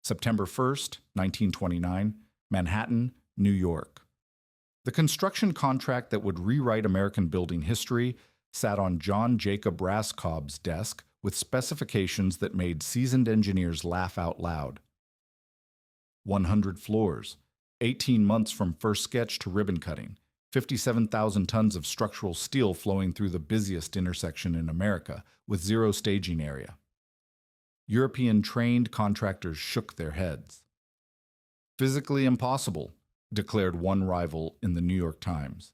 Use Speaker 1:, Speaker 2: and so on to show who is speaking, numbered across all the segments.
Speaker 1: September 1st, 1929, Manhattan, New York. The construction contract that would rewrite American building history sat on John Jacob Raskob's desk with specifications that made seasoned engineers laugh out loud. 100 floors, 18 months from first sketch to ribbon cutting, 57,000 tons of structural steel flowing through the busiest intersection in America with zero staging area. European trained contractors shook their heads. Physically impossible, declared one rival in the New York Times.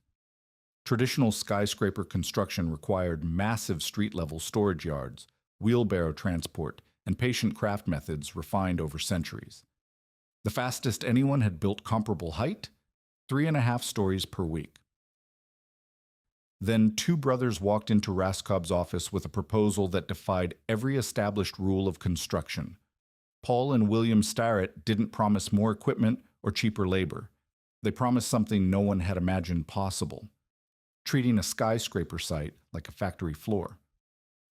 Speaker 1: Traditional skyscraper construction required massive street-level storage yards, wheelbarrow transport, and patient craft methods refined over centuries. The fastest anyone had built comparable height? 3.5 stories per week. Then two brothers walked into Raskob's office with a proposal that defied every established rule of construction. Paul and William Starrett didn't promise more equipment or cheaper labor. They promised something no one had imagined possible: treating a skyscraper site like a factory floor,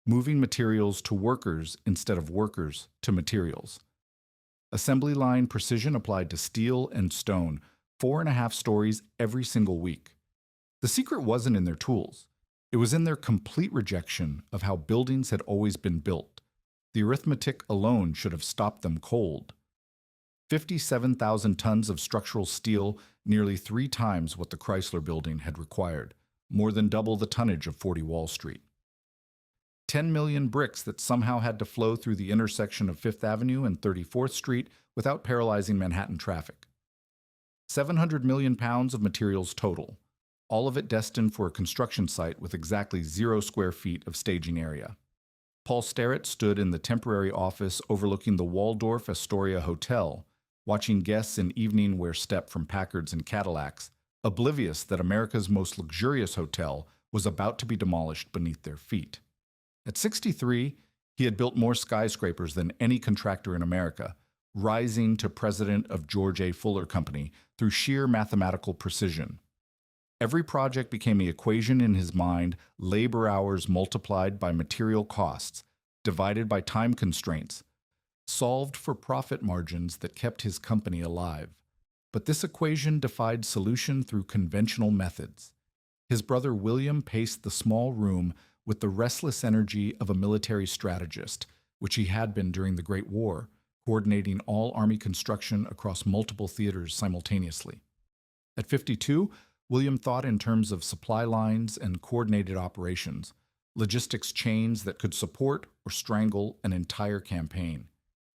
Speaker 1: moving materials to workers instead of workers to materials. Assembly line precision applied to steel and stone, 4.5 stories every single week. The secret wasn't in their tools. It was in their complete rejection of how buildings had always been built. The arithmetic alone should have stopped them cold. 57,000 tons of structural steel, nearly 3 times what the Chrysler Building had required, more than double the tonnage of 40 Wall Street. 10 million bricks that somehow had to flow through the intersection of 5th Avenue and 34th Street without paralyzing Manhattan traffic. 700 million pounds of materials total, all of it destined for a construction site with exactly 0 square feet of staging area. Paul Starrett stood in the temporary office overlooking the Waldorf Astoria Hotel, watching guests in evening wear step from Packards and Cadillacs, oblivious that America's most luxurious hotel was about to be demolished beneath their feet. At 63, he had built more skyscrapers than any contractor in America, rising to president of George A. Fuller Company through sheer mathematical precision. Every project became the equation in his mind: labor hours multiplied by material costs, divided by time constraints, solved for profit margins that kept his company alive. But this equation defied solution through conventional methods. His brother William paced the small room with the restless energy of a military strategist, which he had been during the Great War, coordinating all Army construction across multiple theaters simultaneously. At 52, William thought in terms of supply lines and coordinated operations, logistics chains that could support or strangle an entire campaign.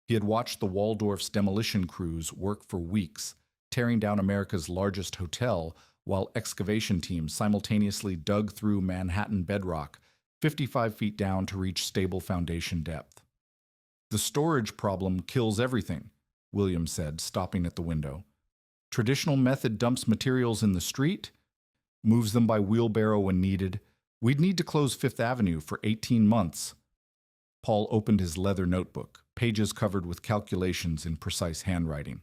Speaker 1: He had watched the Waldorf's demolition crews work for weeks, tearing down America's largest hotel, while excavation teams simultaneously dug through Manhattan bedrock 55 feet down to reach stable foundation depth. "The storage problem kills everything," William said, stopping at the window. "Traditional method dumps materials in the street, moves them by wheelbarrow when needed. We'd need to close 5th Avenue for 18 months. Paul opened his leather notebook, pages covered with calculations in precise handwriting.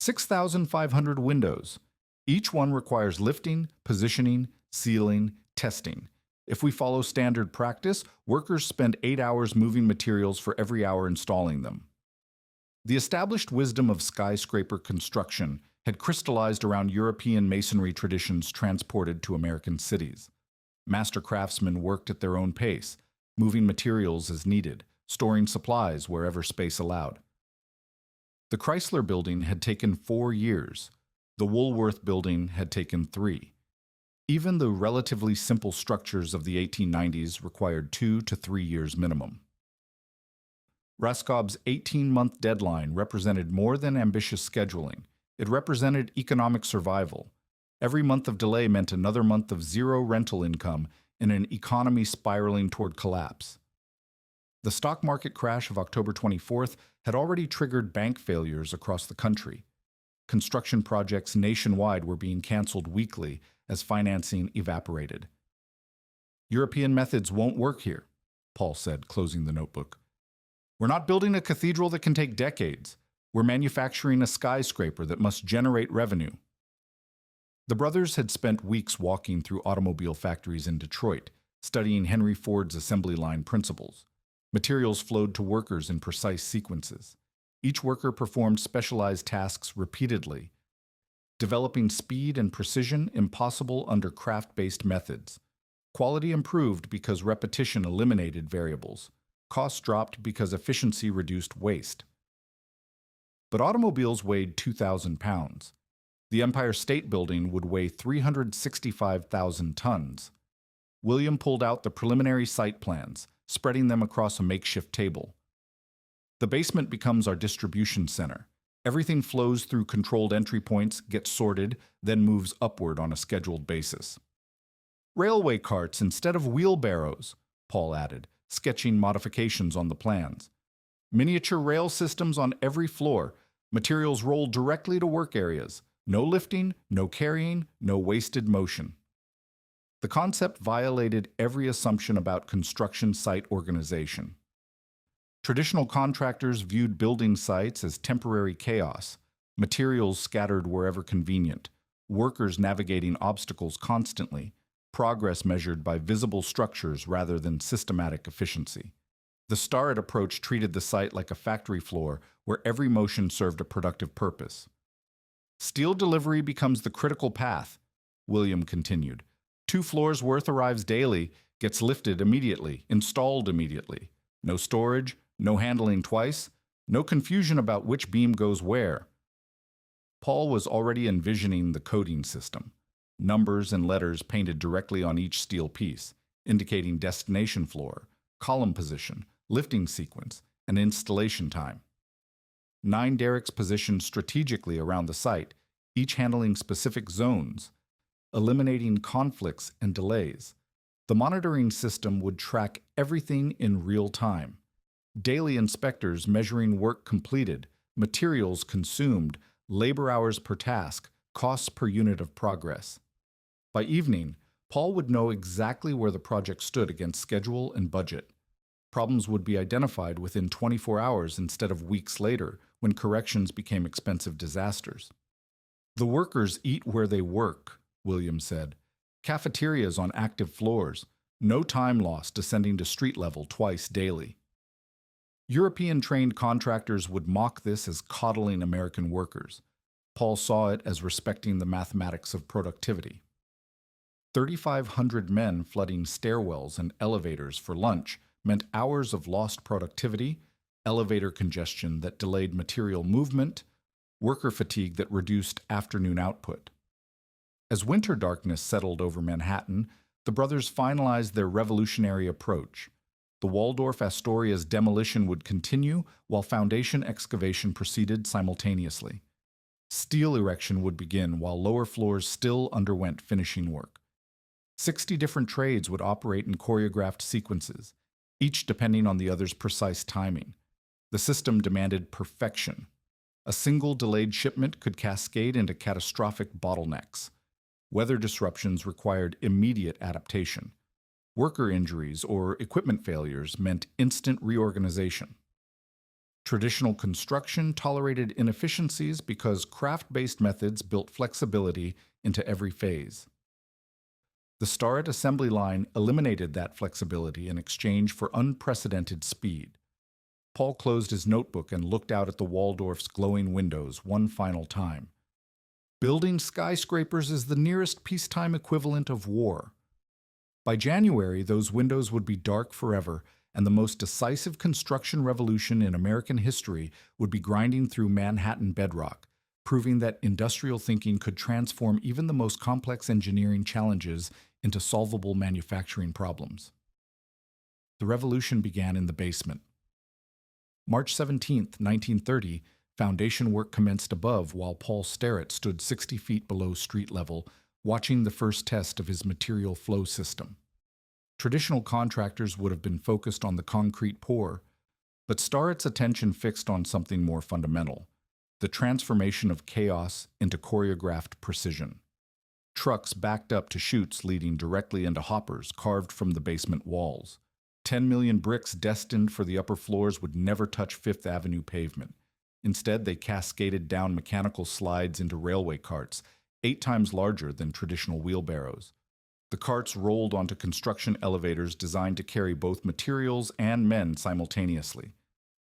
Speaker 1: 6,500 windows. Each one requires lifting, positioning, sealing, testing. If we follow standard practice, workers spend 8 hours moving materials for every hour installing them." The established wisdom of skyscraper construction had crystallized around European masonry traditions transported to American cities. Master craftsmen worked at their own pace, moving materials as needed, storing supplies wherever space allowed. The Chrysler Building had taken 4 years. The Woolworth Building had taken 3. Even the relatively simple structures of the 1890s required 2 to 3 years minimum. Raskob's 18-month deadline represented more than ambitious scheduling. It represented economic survival. Every month of delay meant another month of zero rental income in an economy spiraling toward collapse. The stock market crash of October 24th had already triggered bank failures across the country. Construction projects nationwide were being canceled weekly as financing evaporated. "European methods won't work here," Paul said, closing the notebook. "We're not building a cathedral that can take decades. We're manufacturing a skyscraper that must generate revenue." The brothers had spent weeks walking through automobile factories in Detroit, studying Henry Ford's assembly line principles. Materials flowed to workers in precise sequences. Each worker performed specialized tasks repeatedly, developing speed and precision impossible under craft-based methods. Quality improved because repetition eliminated variables. Costs dropped because efficiency reduced waste. But automobiles weighed 2,000 pounds. The Empire State Building would weigh 365,000 tons. William pulled out the preliminary site plans, spreading them across a makeshift table. The basement becomes our distribution center. Everything flows through controlled entry points, gets sorted, then moves upward on a scheduled basis. Railway carts instead of wheelbarrows, Paul added, sketching modifications on the plans. Miniature rail systems on every floor, materials rolled directly to work areas. No lifting, no carrying, no wasted motion. The concept violated every assumption about construction site organization. Traditional contractors viewed building sites as temporary chaos, materials scattered wherever convenient, workers navigating obstacles constantly, progress measured by visible structures rather than systematic efficiency. The Starrett approach treated the site like a factory floor where every motion served a productive purpose. Steel delivery becomes the critical path, William continued. 2 floors worth arrives daily, gets lifted immediately, installed immediately. No storage, no handling twice, no confusion about which beam goes where. Paul was already envisioning the coding system. Numbers and letters painted directly on each steel piece, indicating destination floor, column position, lifting sequence, and installation time. 9 derricks positioned strategically around the site, each handling specific zones, eliminating conflicts and delays. The monitoring system would track everything in real time. Daily inspectors measuring work completed, materials consumed, labor hours per task, costs per unit of progress. By evening, Paul would know exactly where the project stood against schedule and budget. Problems would be identified within 24 hours instead of weeks later, when corrections became expensive disasters. The workers eat where they work, William said. Cafeterias on active floors, no time lost descending to street level twice daily. European-trained contractors would mock this as coddling American workers. Paul saw it as respecting the mathematics of productivity. 3,500 men flooding stairwells and elevators for lunch meant hours of lost productivity, elevator congestion that delayed material movement, worker fatigue that reduced afternoon output. As winter darkness settled over Manhattan, the brothers finalized their revolutionary approach. The Waldorf Astoria's demolition would continue while foundation excavation proceeded simultaneously. Steel erection would begin while lower floors still underwent finishing work. 60 different trades would operate in choreographed sequences, each depending on the other's precise timing. The system demanded perfection. A single delayed shipment could cascade into catastrophic bottlenecks. Weather disruptions required immediate adaptation. Worker injuries or equipment failures meant instant reorganization. Traditional construction tolerated inefficiencies because craft-based methods built flexibility into every phase. The Starrett assembly line eliminated that flexibility in exchange for unprecedented speed. Paul closed his notebook and looked out at the Waldorf's glowing windows one final time. Building skyscrapers is the nearest peacetime equivalent of war. By January, those windows would be dark forever, and the most decisive construction revolution in American history would be grinding through Manhattan bedrock, proving that industrial thinking could transform even the most complex engineering challenges into solvable manufacturing problems. The revolution began in the basement. March 17, 1930, foundation work commenced above while Paul Starrett stood 60 feet below street level, watching the first test of his material flow system. Traditional contractors would have been focused on the concrete pour, but Starrett's attention fixed on something more fundamental: the transformation of chaos into choreographed precision. Trucks backed up to chutes leading directly into hoppers carved from the basement walls. 10 million bricks destined for the upper floors would never touch Fifth Avenue pavement. Instead, they cascaded down mechanical slides into railway carts, 8 times larger than traditional wheelbarrows. The carts rolled onto construction elevators designed to carry both materials and men simultaneously.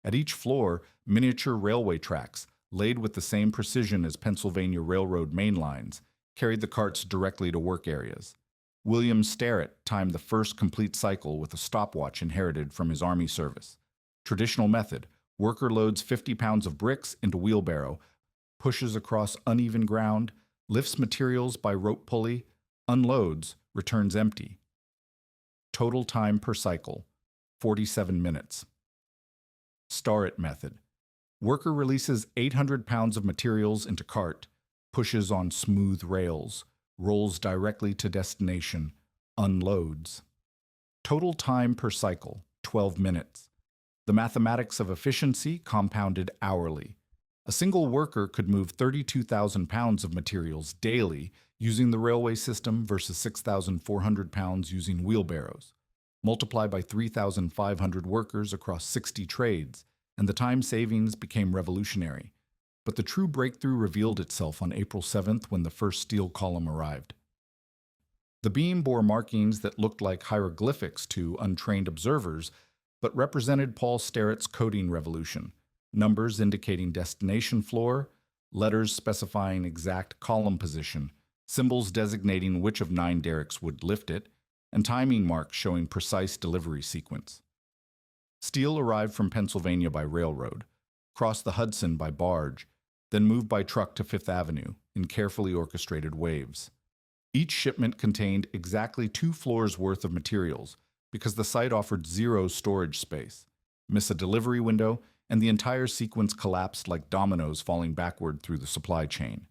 Speaker 1: At each floor, miniature railway tracks, laid with the same precision as Pennsylvania Railroad main lines, carried the carts directly to work areas. William Starrett timed the first complete cycle with a stopwatch inherited from his Army service. Traditional method: worker loads 50 pounds of bricks into wheelbarrow, pushes across uneven ground, lifts materials by rope pulley, unloads, returns empty. Total time per cycle, 47 minutes. Starrett method: worker releases 800 pounds of materials into cart, pushes on smooth rails, rolls directly to destination, unloads. Total time per cycle, 12 minutes. The mathematics of efficiency compounded hourly. A single worker could move 32,000 pounds of materials daily using the railway system versus 6,400 pounds using wheelbarrows. Multiply by 3,500 workers across 60 trades, and the time savings became revolutionary. But the true breakthrough revealed itself on April 7th when the first steel column arrived. The beam bore markings that looked like hieroglyphics to untrained observers, but represented Paul Starrett's coding revolution: numbers indicating destination floor, letters specifying exact column position, symbols designating which of 9 derricks would lift it, and timing marks showing precise delivery sequence. Steel arrived from Pennsylvania by railroad, crossed the Hudson by barge, then moved by truck to Fifth Avenue in carefully orchestrated waves. Each shipment contained exactly 2 floors worth of materials because the site offered zero storage space. Miss a delivery window, and the entire sequence collapsed like dominoes falling backward through the supply chain.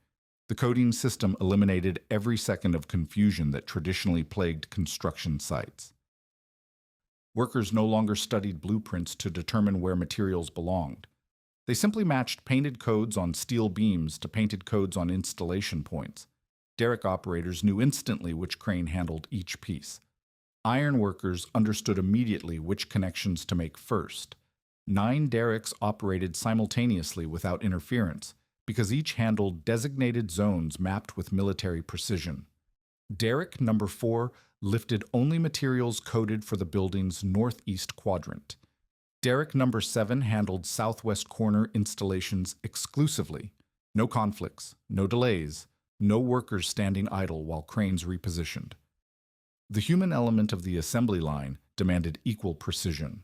Speaker 1: The coding system eliminated every second of confusion that traditionally plagued construction sites. Workers no longer studied blueprints to determine where materials belonged. They simply matched painted codes on steel beams to painted codes on installation points. Derrick operators knew instantly which crane handled each piece. Iron workers understood immediately which connections to make first. 9 derricks operated simultaneously without interference because each handled designated zones mapped with military precision. Derrick number 4 lifted only materials coded for the building's northeast quadrant. Derrick number 7 handled southwest corner installations exclusively. No conflicts, no delays, no workers standing idle while cranes repositioned. The human element of the assembly line demanded equal precision.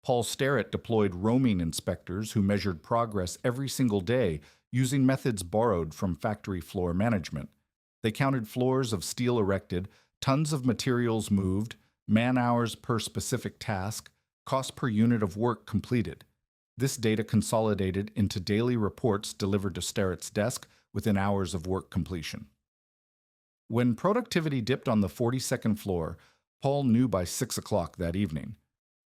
Speaker 1: Paul Starrett deployed roaming inspectors who measured progress every single day using methods borrowed from factory floor management. They counted floors of steel erected, tons of materials moved, man-hours per specific task, cost per unit of work completed. This data consolidated into daily reports delivered to Starrett's desk within hours of work completion. When productivity dipped on the 42nd floor, Paul knew by 6 o'clock that evening.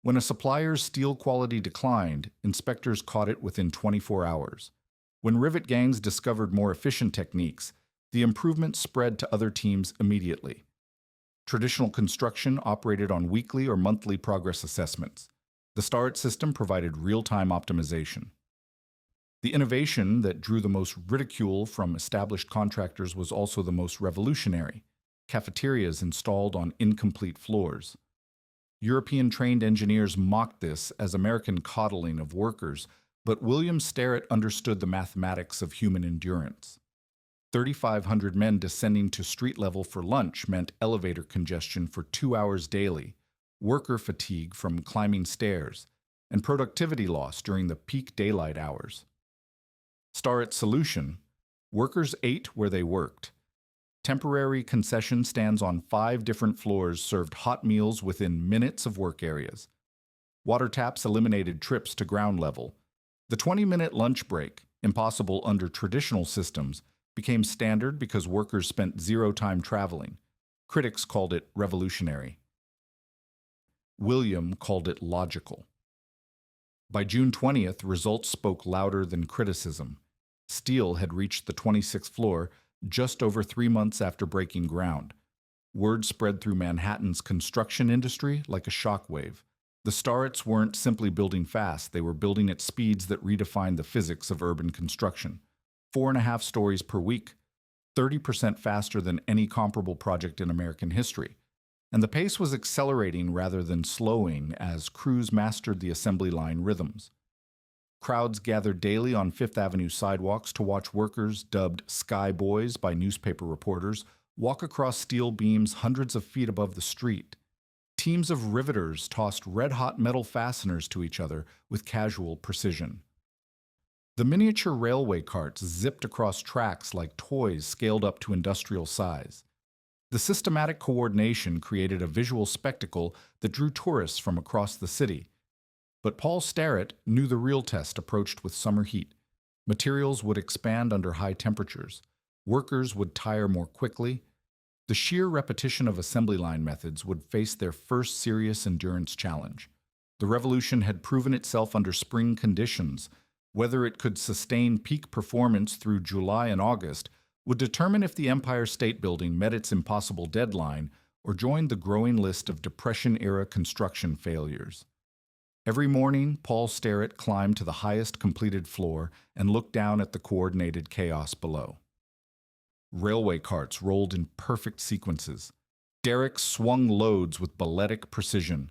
Speaker 1: When a supplier's steel quality declined, inspectors caught it within 24 hours. When rivet gangs discovered more efficient techniques, the improvement spread to other teams immediately. Traditional construction operated on weekly or monthly progress assessments. The Starrett system provided real-time optimization. The innovation that drew the most ridicule from established contractors was also the most revolutionary: cafeterias installed on incomplete floors. European-trained engineers mocked this as American coddling of workers, but William Starrett understood the mathematics of human endurance. 3,500 men descending to street level for lunch meant elevator congestion for 2 hours daily, worker fatigue from climbing stairs, and productivity loss during the peak daylight hours. Starrett's solution: workers ate where they worked. Temporary concession stands on 5 different floors served hot meals within minutes of work areas. Water taps eliminated trips to ground level. The 20-minute lunch break, impossible under traditional systems, became standard because workers spent zero time traveling. Critics called it revolutionary. William called it logical. By June 20th, results spoke louder than criticism. Steel had reached the 26th floor just over 3 months after breaking ground. Word spread through Manhattan's construction industry like a shockwave. The Starretts weren't simply building fast, they were building at speeds that redefined the physics of urban construction. 4.5 stories per week, 30% faster than any comparable project in American history. and the pace was accelerating rather than slowing as crews mastered the assembly line rhythms. Crowds gathered daily on Fifth Avenue sidewalks to watch workers, dubbed "Sky Boys" by newspaper reporters, walk across steel beams hundreds of feet above the street. Teams of riveters tossed red-hot metal fasteners to each other with casual precision. The miniature railway carts zipped across tracks like toys scaled up to industrial size. The systematic coordination created a visual spectacle that drew tourists from across the city. But Paul Starrett knew the real test approached with summer heat. Materials would expand under high temperatures. Workers would tire more quickly. The sheer repetition of assembly line methods would face their first serious endurance challenge. The revolution had proven itself under spring conditions. Whether it could sustain peak performance through July and August would determine if the Empire State Building met its impossible deadline or joined the growing list of Depression-era construction failures. Every morning, Paul Starrett climbed to the highest completed floor and looked down at the coordinated chaos below. Railway carts rolled in perfect sequences. Derricks swung loads with balletic precision.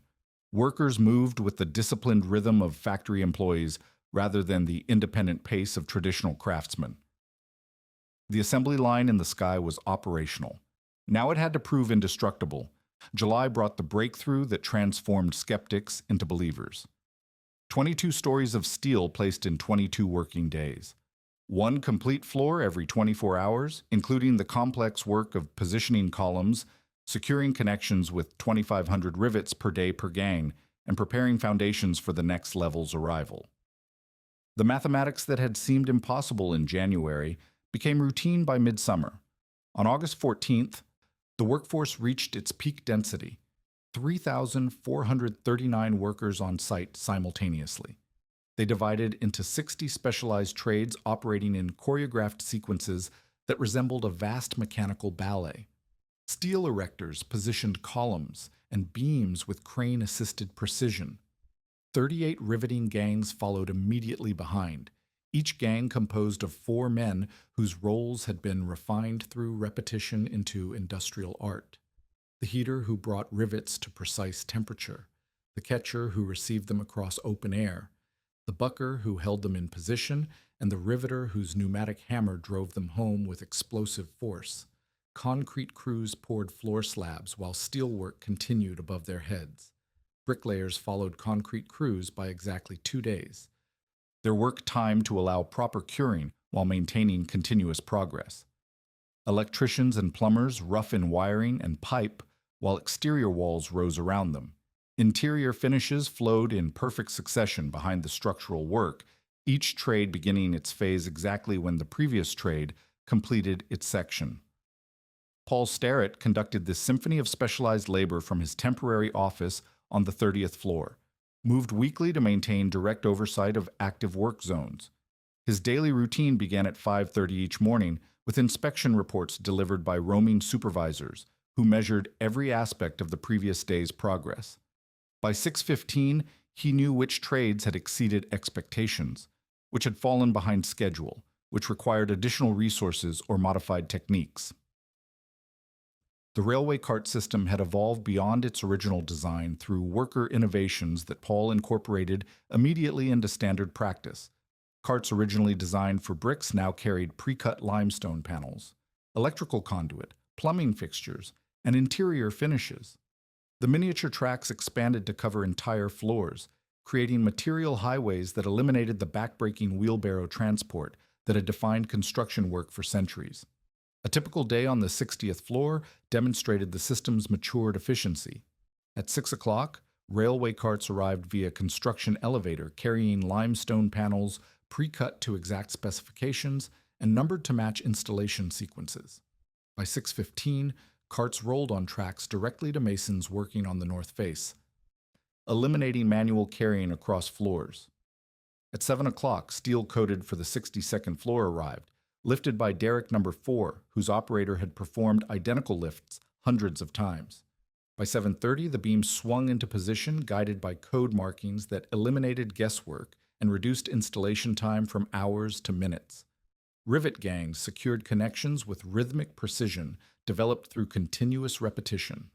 Speaker 1: Workers moved with the disciplined rhythm of factory employees rather than the independent pace of traditional craftsmen. The assembly line in the sky was operational. Now it had to prove indestructible. July brought the breakthrough that transformed skeptics into believers. 22 stories of steel placed in 22 working days. One complete floor every 24 hours, including the complex work of positioning columns, securing connections with 2,500 rivets per day per gang, and preparing foundations for the next level's arrival. The mathematics that had seemed impossible in January became routine by midsummer. On August 14th, the workforce reached its peak density, 3,439 workers on site simultaneously. They divided into 60 specialized trades operating in choreographed sequences that resembled a vast mechanical ballet. Steel erectors positioned columns and beams with crane-assisted precision. 38 riveting gangs followed immediately behind, each gang composed of 4 men whose roles had been refined through repetition into industrial art. The heater who brought rivets to precise temperature, the catcher who received them across open air, the bucker who held them in position, and the riveter whose pneumatic hammer drove them home with explosive force. Concrete crews poured floor slabs while steelwork continued above their heads. Bricklayers followed concrete crews by exactly 2 days. Their work timed to allow proper curing while maintaining continuous progress. Electricians and plumbers rough in wiring and pipe while exterior walls rose around them. Interior finishes flowed in perfect succession behind the structural work, each trade beginning its phase exactly when the previous trade completed its section. Paul Starrett conducted this symphony of specialized labor from his temporary office on the 30th floor, moved weekly to maintain direct oversight of active work zones. His daily routine began at 5:30 each morning with inspection reports delivered by roaming supervisors who measured every aspect of the previous day's progress. By 6:15, he knew which trades had exceeded expectations, which had fallen behind schedule, which required additional resources or modified techniques. The railway cart system had evolved beyond its original design through worker innovations that Paul incorporated immediately into standard practice. Carts originally designed for bricks now carried pre-cut limestone panels, electrical conduit, plumbing fixtures, and interior finishes. The miniature tracks expanded to cover entire floors, creating material highways that eliminated the backbreaking wheelbarrow transport that had defined construction work for centuries. A typical day on the 60th floor demonstrated the system's matured efficiency. At 6 o'clock, railway carts arrived via construction elevator carrying limestone panels pre-cut to exact specifications and numbered to match installation sequences. By 6:15, carts rolled on tracks directly to masons working on the north face, eliminating manual carrying across floors. At 7 o'clock, steel coated for the 62nd floor arrived, lifted by derrick number 4, whose operator had performed identical lifts hundreds of times. By 7:30, the beam swung into position, guided by code markings that eliminated guesswork and reduced installation time from hours to minutes. Rivet gangs secured connections with rhythmic precision developed through continuous repetition.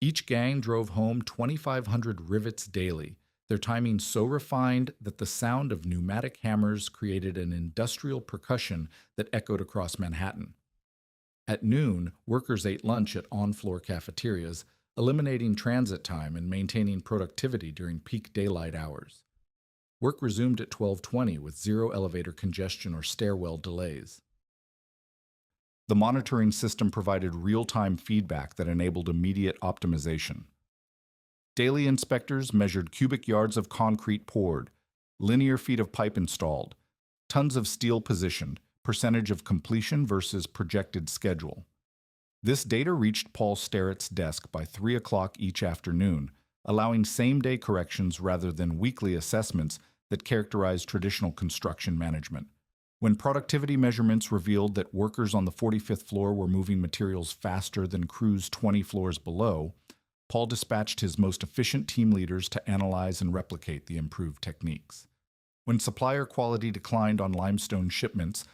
Speaker 1: Each gang drove home 2,500 rivets daily, their timing so refined that the sound of pneumatic hammers created an industrial percussion that echoed across Manhattan. At noon, workers ate lunch at on-floor cafeterias, eliminating transit time and maintaining productivity during peak daylight hours. Work resumed at 12:20 with zero elevator congestion or stairwell delays. The monitoring system provided real-time feedback that enabled immediate optimization. Daily inspectors measured cubic yards of concrete poured, linear feet of pipe installed, tons of steel positioned, percentage of completion versus projected schedule. This data reached Paul Starrett's desk by 3 o'clock each afternoon, allowing same-day corrections rather than weekly assessments that characterized traditional construction management. When productivity measurements revealed that workers on the 45th floor were moving materials faster than crews 20 floors below, Paul dispatched his most efficient team leaders to analyze and replicate the improved techniques. When supplier quality declined on limestone shipments,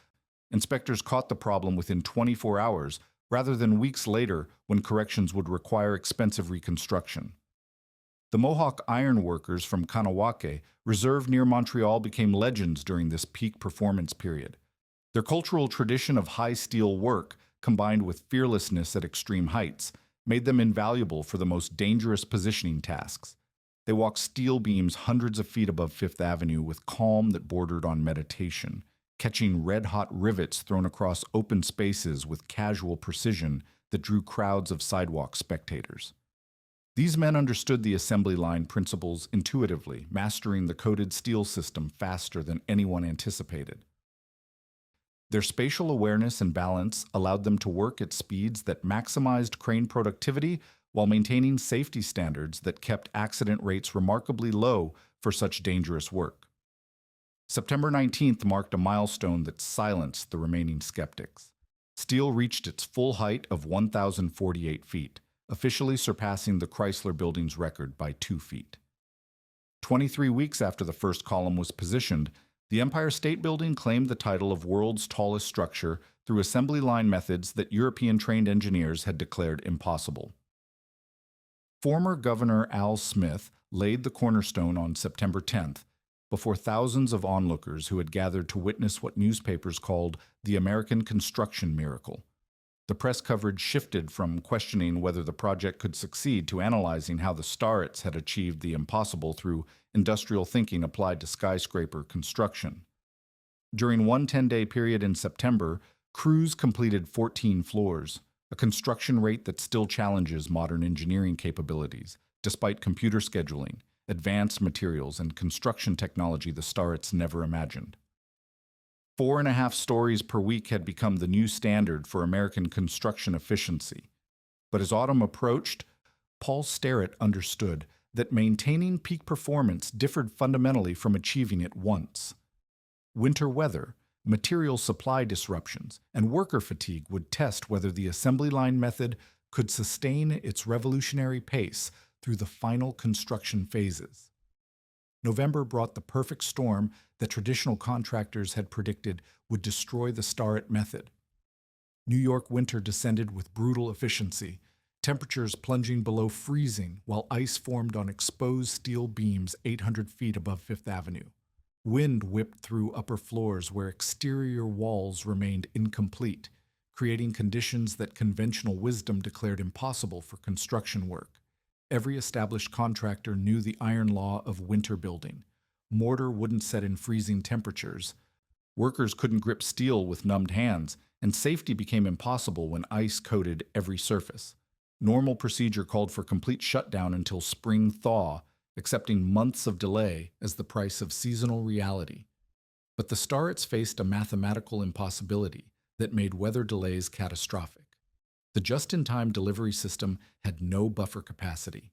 Speaker 1: inspectors caught the problem within 24 hours rather than weeks later when corrections would require expensive reconstruction. The Mohawk iron workers from Kanawake, reserved near Montreal, became legends during this peak performance period. Their cultural tradition of high steel work, combined with fearlessness at extreme heights, made them invaluable for the most dangerous positioning tasks. They walked steel beams hundreds of feet above Fifth Avenue with calm that bordered on meditation, catching red-hot rivets thrown across open spaces with casual precision that drew crowds of sidewalk spectators. These men understood the assembly line principles intuitively, mastering the coated steel system faster than anyone anticipated. Their spatial awareness and balance allowed them to work at speeds that maximized crane productivity while maintaining safety standards that kept accident rates remarkably low for such dangerous work. September 19th marked a milestone that silenced the remaining skeptics. Steel reached its full height of 1,048 feet, officially surpassing the Chrysler Building's record by 2 feet. 23 weeks after the first column was positioned, the Empire State Building claimed the title of world's tallest structure through assembly line methods that European-trained engineers had declared impossible. Former Governor Al Smith laid the cornerstone on September 10th, before thousands of onlookers who had gathered to witness what newspapers called the American construction miracle. The press coverage shifted from questioning whether the project could succeed to analyzing how the Starretts had achieved the impossible through industrial thinking applied to skyscraper construction. During one 10-day period in September, crews completed 14 floors, a construction rate that still challenges modern engineering capabilities, despite computer scheduling, advanced materials, and construction technology the Starretts never imagined. 4.5 stories per week had become the new standard for American construction efficiency. But as autumn approached, Paul Starrett understood that maintaining peak performance differed fundamentally from achieving it once. Winter weather, material supply disruptions, and worker fatigue would test whether the assembly line method could sustain its revolutionary pace through the final construction phases. November brought the perfect storm that traditional contractors had predicted would destroy the Starrett method. New York winter descended with brutal efficiency, temperatures plunging below freezing while ice formed on exposed steel beams 800 feet above Fifth Avenue. Wind whipped through upper floors where exterior walls remained incomplete, creating conditions that conventional wisdom declared impossible for construction work. Every established contractor knew the iron law of winter building. Mortar wouldn't set in freezing temperatures. Workers couldn't grip steel with numbed hands, and safety became impossible when ice coated every surface. Normal procedure called for complete shutdown until spring thaw, accepting months of delay as the price of seasonal reality. But the Starretts faced a mathematical impossibility that made weather delays catastrophic. The just-in-time delivery system had no buffer capacity.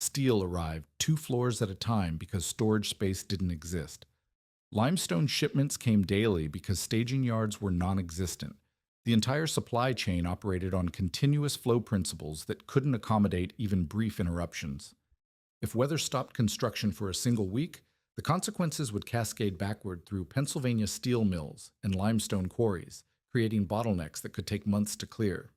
Speaker 1: Steel arrived 2 floors at a time because storage space didn't exist. Limestone shipments came daily because staging yards were non-existent. The entire supply chain operated on continuous flow principles that couldn't accommodate even brief interruptions. If weather stopped construction for a single week, the consequences would cascade backward through Pennsylvania steel mills and limestone quarries, creating bottlenecks that could take months to clear.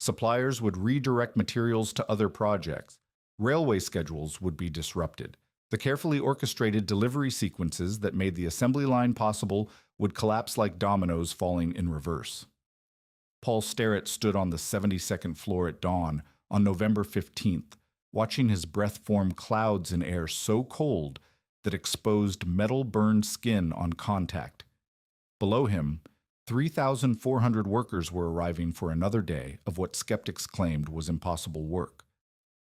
Speaker 1: Suppliers would redirect materials to other projects. Railway schedules would be disrupted. The carefully orchestrated delivery sequences that made the assembly line possible would collapse like dominoes falling in reverse. Paul Starrett stood on the 72nd floor at dawn on November 15th, watching his breath form clouds in air so cold that exposed metal-burned skin on contact. Below him, 3,400 workers were arriving for another day of what skeptics claimed was impossible work.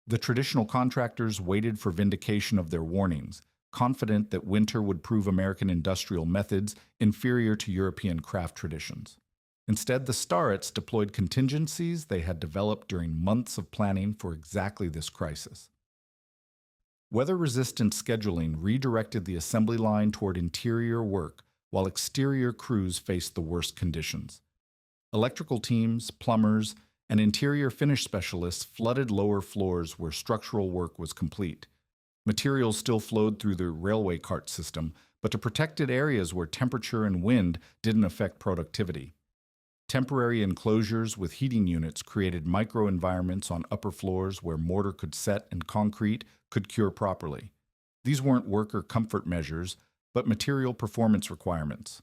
Speaker 1: The traditional contractors waited for vindication of their warnings, confident that winter would prove American industrial methods inferior to European craft traditions. Instead, the Starretts deployed contingencies they had developed during months of planning for exactly this crisis. Weather-resistant scheduling redirected the assembly line toward interior work, while exterior crews faced the worst conditions. Electrical teams, plumbers, and interior finish specialists flooded lower floors where structural work was complete. Materials still flowed through the railway cart system, but to protected areas where temperature and wind didn't affect productivity. Temporary enclosures with heating units created microenvironments on upper floors where mortar could set and concrete could cure properly. These weren't worker comfort measures, but material performance requirements.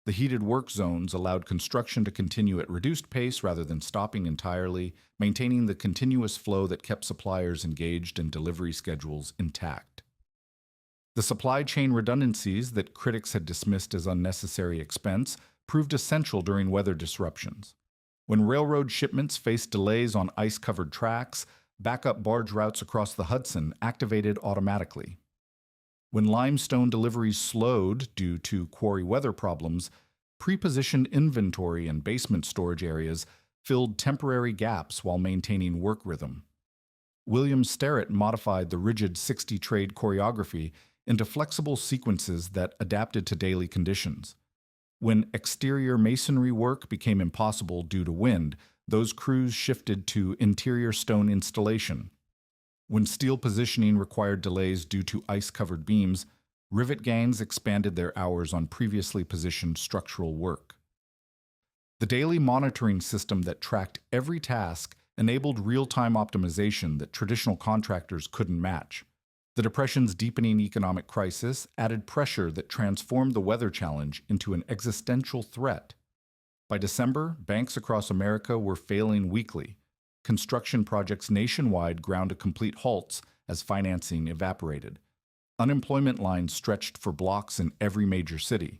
Speaker 1: The heated work zones allowed construction to continue at reduced pace rather than stopping entirely, maintaining the continuous flow that kept suppliers engaged and delivery schedules intact. The supply chain redundancies that critics had dismissed as unnecessary expense proved essential during weather disruptions. When railroad shipments faced delays on ice-covered tracks, backup barge routes across the Hudson activated automatically. When limestone deliveries slowed due to quarry weather problems, pre-positioned inventory and basement storage areas filled temporary gaps while maintaining work rhythm. William Starrett modified the rigid 60-trade choreography into flexible sequences that adapted to daily conditions. When exterior masonry work became impossible due to wind, those crews shifted to interior stone installation. When steel positioning required delays due to ice-covered beams, rivet gangs expanded their hours on previously positioned structural work. The daily monitoring system that tracked every task enabled real-time optimization that traditional contractors couldn't match. The Depression's deepening economic crisis added pressure that transformed the weather challenge into an existential threat. By December, banks across America were failing weekly. Construction projects nationwide ground to complete halts as financing evaporated. Unemployment lines stretched for blocks in every major city.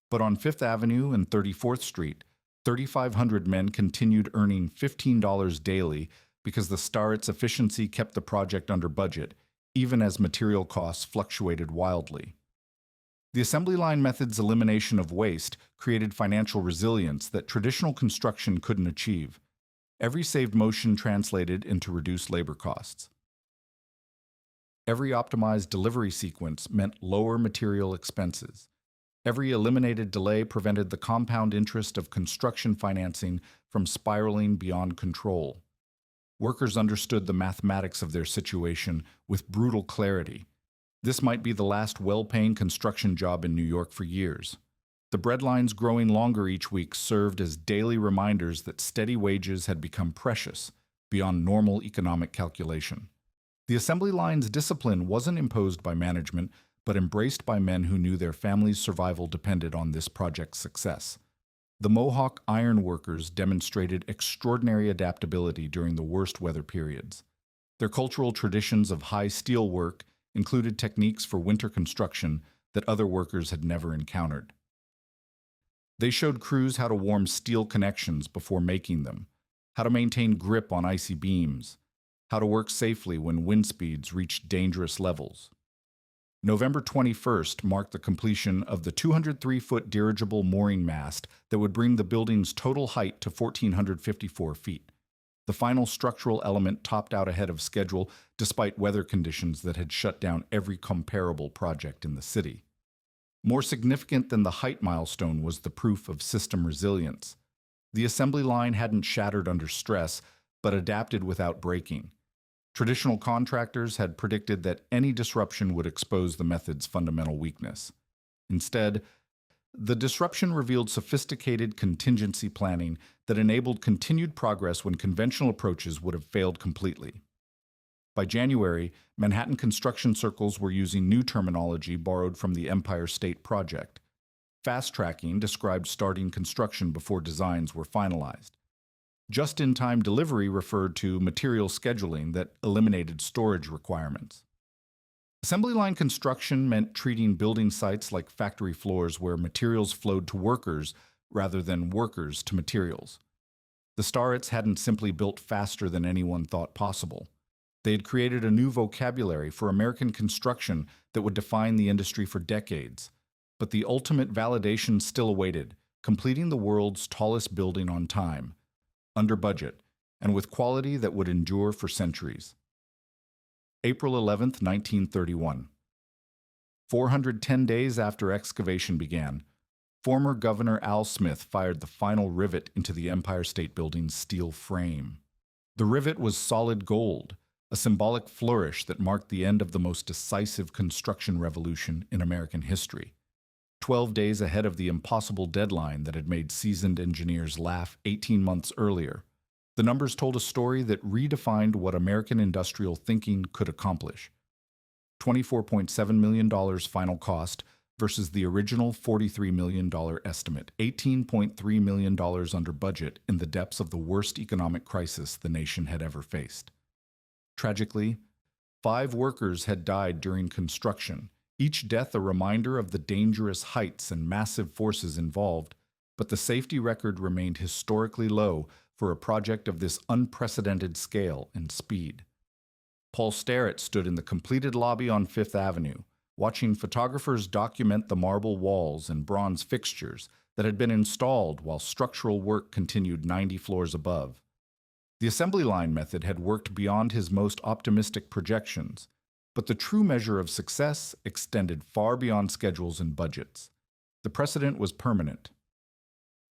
Speaker 1: But on Fifth Avenue and 34th Street, 3,500 men continued earning $15 daily because the Starrett's efficiency kept the project under budget, even as material costs fluctuated wildly. The assembly line method's elimination of waste created financial resilience that traditional construction couldn't achieve. Every saved motion translated into reduced labor costs. Every optimized delivery sequence meant lower material expenses. Every eliminated delay prevented the compound interest of construction financing from spiraling beyond control. Workers understood the mathematics of their situation with brutal clarity. This might be the last well-paying construction job in New York for years. The breadlines growing longer each week served as daily reminders that steady wages had become precious, beyond normal economic calculation. The assembly line's discipline wasn't imposed by management, but embraced by men who knew their family's survival depended on this project's success. The Mohawk iron workers demonstrated extraordinary adaptability during the worst weather periods. Their cultural traditions of high steel work included techniques for winter construction that other workers had never encountered. They showed crews how to warm steel connections before making them, how to maintain grip on icy beams, how to work safely when wind speeds reached dangerous levels. November 21st marked the completion of the 203-foot dirigible mooring mast that would bring the building's total height to 1,454 feet. The final structural element topped out ahead of schedule despite weather conditions that had shut down every comparable project in the city. More significant than the height milestone was the proof of system resilience. The assembly line hadn't shattered under stress, but adapted without breaking. Traditional contractors had predicted that any disruption would expose the method's fundamental weakness. Instead, The disruption revealed sophisticated contingency planning that enabled continued progress when conventional approaches would have failed completely. By January, Manhattan construction circles were using new terminology borrowed from the Empire State Project. Fast tracking described starting construction before designs were finalized. Just-in-time delivery referred to material scheduling that eliminated storage requirements. Assembly line construction meant treating building sites like factory floors where materials flowed to workers rather than workers to materials. The Starretts hadn't simply built faster than anyone thought possible. They had created a new vocabulary for American construction that would define the industry for decades. But the ultimate validation still awaited, completing the world's tallest building on time, under budget, and with quality that would endure for centuries. April 11, 1931. 410 days after excavation began, former Governor Al Smith fired the final rivet into the Empire State Building's steel frame. The rivet was solid gold, a symbolic flourish that marked the end of the most decisive construction revolution in American history. 12 days ahead of the impossible deadline that had made seasoned engineers laugh 18 months earlier, the numbers told a story that redefined what American industrial thinking could accomplish. $24.7 million final cost versus the original $43 million estimate, $18.3 million under budget in the depths of the worst economic crisis the nation had ever faced. Tragically, 5 workers had died during construction, each death a reminder of the dangerous heights and massive forces involved, but the safety record remained historically low for a project of this unprecedented scale and speed. Paul Starrett stood in the completed lobby on Fifth Avenue, watching photographers document the marble walls and bronze fixtures that had been installed while structural work continued 90 floors above. The assembly line method had worked beyond his most optimistic projections, but the true measure of success extended far beyond schedules and budgets. The precedent was permanent.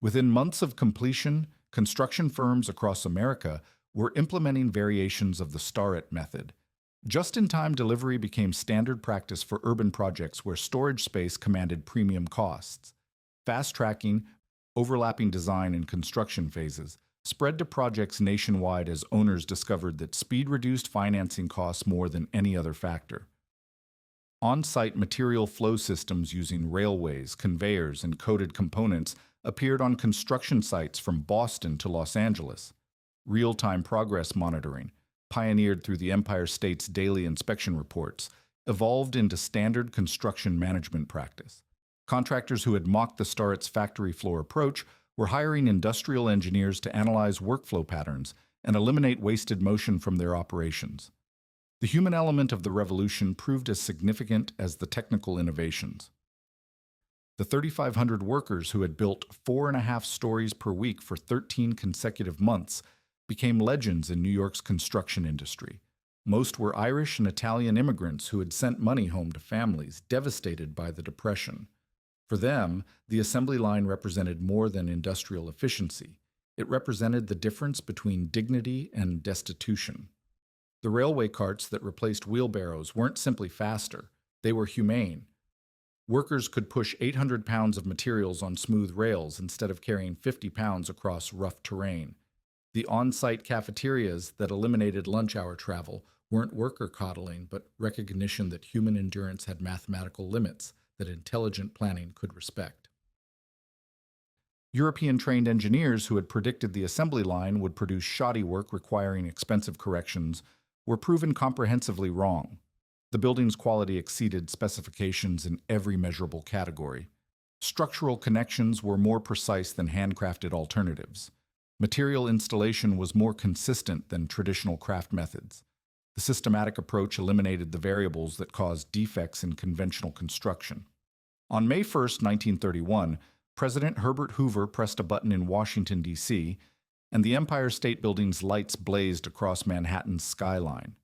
Speaker 1: Within months of completion, construction firms across America were implementing variations of the Starrett method. Just-in-time delivery became standard practice for urban projects where storage space commanded premium costs. Fast-tracking, overlapping design and construction phases spread to projects nationwide as owners discovered that speed reduced financing costs more than any other factor. On-site material flow systems using railways, conveyors, and coded components appeared on construction sites from Boston to Los Angeles. Real-time progress monitoring, pioneered through the Empire State's daily inspection reports, evolved into standard construction management practice. Contractors who had mocked the Starrett's factory floor approach were hiring industrial engineers to analyze workflow patterns and eliminate wasted motion from their operations. The human element of the revolution proved as significant as the technical innovations. The 3,500 workers who had built 4.5 stories per week for 13 consecutive months became legends in New York's construction industry. Most were Irish and Italian immigrants who had sent money home to families devastated by the Depression. For them, the assembly line represented more than industrial efficiency. It represented the difference between dignity and destitution. The railway carts that replaced wheelbarrows weren't simply faster, they were humane. Workers could push 800 pounds of materials on smooth rails instead of carrying 50 pounds across rough terrain. The on-site cafeterias that eliminated lunch hour travel weren't worker coddling, but recognition that human endurance had mathematical limits that intelligent planning could respect. European-trained engineers who had predicted the assembly line would produce shoddy work requiring expensive corrections were proven comprehensively wrong. The building's quality exceeded specifications in every measurable category. Structural connections were more precise than handcrafted alternatives. Material installation was more consistent than traditional craft methods. The systematic approach eliminated the variables that caused defects in conventional construction. On May 1, 1931, President Herbert Hoover pressed a button in Washington, D.C., and the Empire State Building's lights blazed across Manhattan's skyline.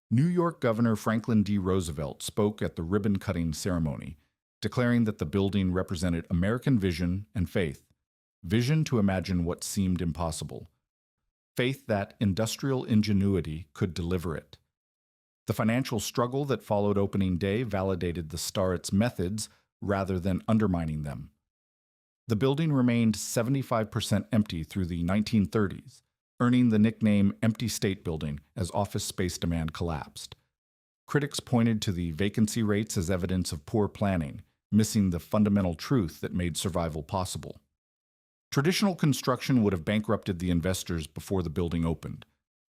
Speaker 1: New York Governor Franklin D. Roosevelt spoke at the ribbon-cutting ceremony, declaring that the building represented American vision and faith. Vision to imagine what seemed impossible. Faith that industrial ingenuity could deliver it. The financial struggle that followed opening day validated the Starrett's methods rather than undermining them. The building remained 75% empty through the 1930s, earning the nickname Empty State Building as office space demand collapsed. Critics pointed to the vacancy rates as evidence of poor planning, missing the fundamental truth that made survival possible. Traditional construction would have bankrupted the investors before the building opened.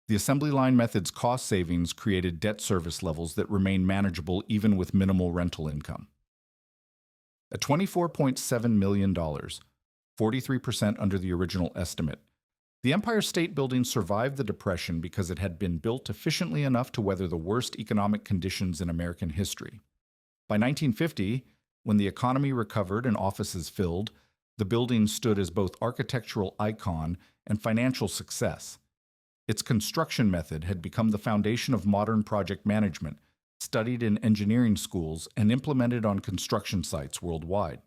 Speaker 1: The assembly line method's cost savings created debt service levels that remain manageable even with minimal rental income. At $24.7 million, 43% under the original estimate, the Empire State Building survived the Depression because it had been built efficiently enough to weather the worst economic conditions in American history. By 1950, when the economy recovered and offices filled, the building stood as both architectural icon and financial success. Its construction method had become the foundation of modern project management, studied in engineering schools and implemented on construction sites worldwide.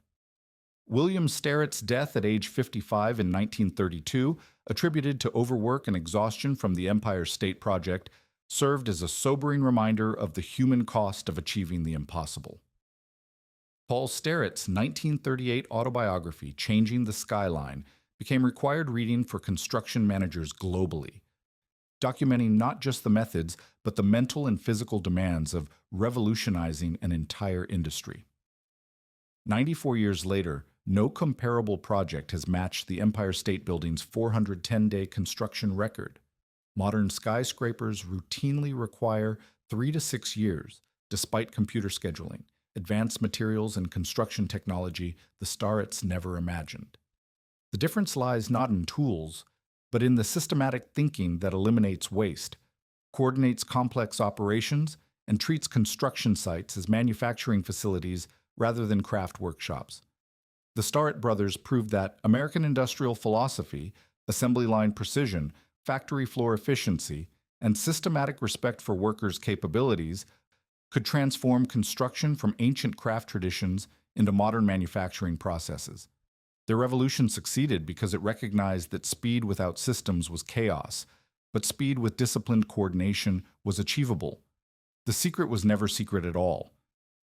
Speaker 1: William Starrett's death at age 55 in 1932, attributed to overwork and exhaustion from the Empire State Project, served as a sobering reminder of the human cost of achieving the impossible. Paul Starrett's 1938 autobiography, Changing the Skyline, became required reading for construction managers globally, documenting not just the methods, but the mental and physical demands of revolutionizing an entire industry. 94 years later, no comparable project has matched the Empire State Building's 410-day construction record. Modern skyscrapers routinely require 3 to 6 years, despite computer scheduling, advanced materials, and construction technology the Starretts never imagined. The difference lies not in tools, but in the systematic thinking that eliminates waste, coordinates complex operations, and treats construction sites as manufacturing facilities rather than craft workshops. The Starrett brothers proved that American industrial philosophy, assembly line precision, factory floor efficiency, and systematic respect for workers' capabilities could transform construction from ancient craft traditions into modern manufacturing processes. Their revolution succeeded because it recognized that speed without systems was chaos, but speed with disciplined coordination was achievable. The secret was never secret at all.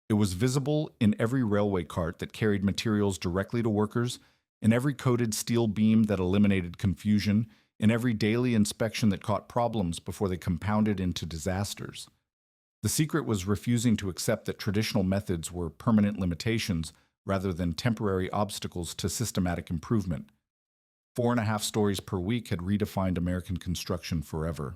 Speaker 1: It was visible in every railway cart that carried materials directly to workers, in every coated steel beam that eliminated confusion, in every daily inspection that caught problems before they compounded into disasters. The secret was refusing to accept that traditional methods were permanent limitations rather than temporary obstacles to systematic improvement. 4.5 stories per week had redefined American construction forever.